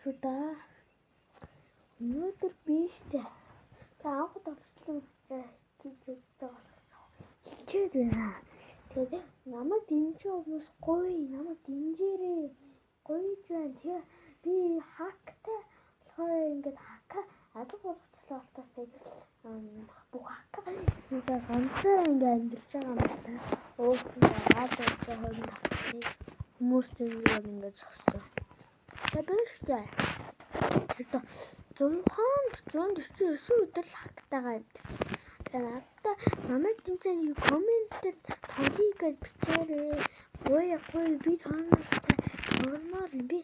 монголчуудаа өнөөдөр биштэй анх давтсан хичээж байгаа хичээд байна. Тэгээд намайг дэмжих хүмүүс гоё, намайг дэмжээрэй. Гоё ч байна. Тэгээ би хактай болохоор ингээд хака алга болгочлаа болтосыг бүх хака ингээ ганцаар ингээ амьдарч байгаа юм байна. Өөртөө аадтай хооронд тавьчих. Хүмүүс тэндээ ингээ зогссон. Тэгээд биштэй. Тэгээд 149 өдөр л хактайгаа амьдсан. Тэгээд надад намайг дэмжиж комментээр тоглоё гэж бичээрэй. Гоё би тоонортой тогломоор би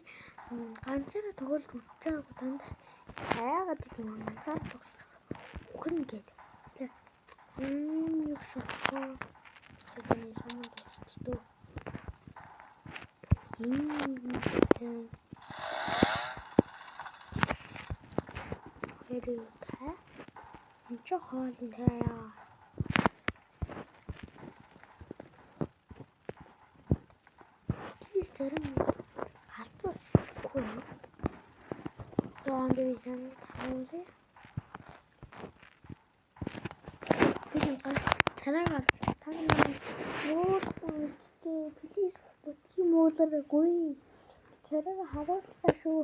ганцаараа тоглож үзэж байгаагүй дандаа яагаад гэдэг юм ганцаараа тоглож үхэн гээд. Яг шохгүй. Тэний самд болчихдоо. Хэрэг энэ ч хоолн хаяа. Тэрэн галзуурхгүй юу? Зоонд бийсэн тавуулъя. Би царайгаар тагнаа. Плиз бүтгий муулааргүй. Царайгаа харууллаа шүү.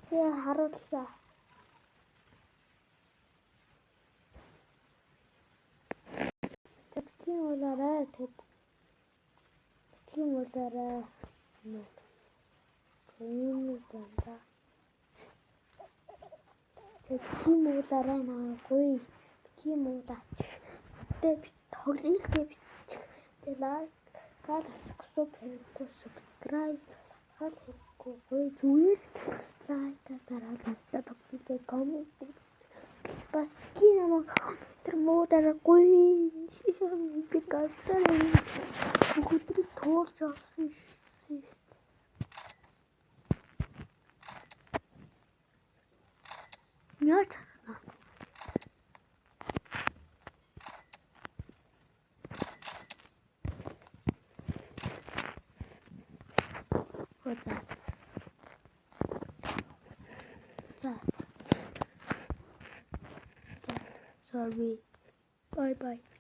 Тэгээ харууллаа. Бүтгий муулаарай. Бүтгий муулаарай. Энэ банда. Бүтгий муулаарай наагүй. Бүтгий муулаач. Тэ бит тоглоё тэ бит. Тэ лайк, subscribe гоё зүгээр лайк дараалал тогтдог коммент бас кино тэр муударгүй би гацсан бүгд тоолж авсан шээ. Яач Sorry. Bye bye.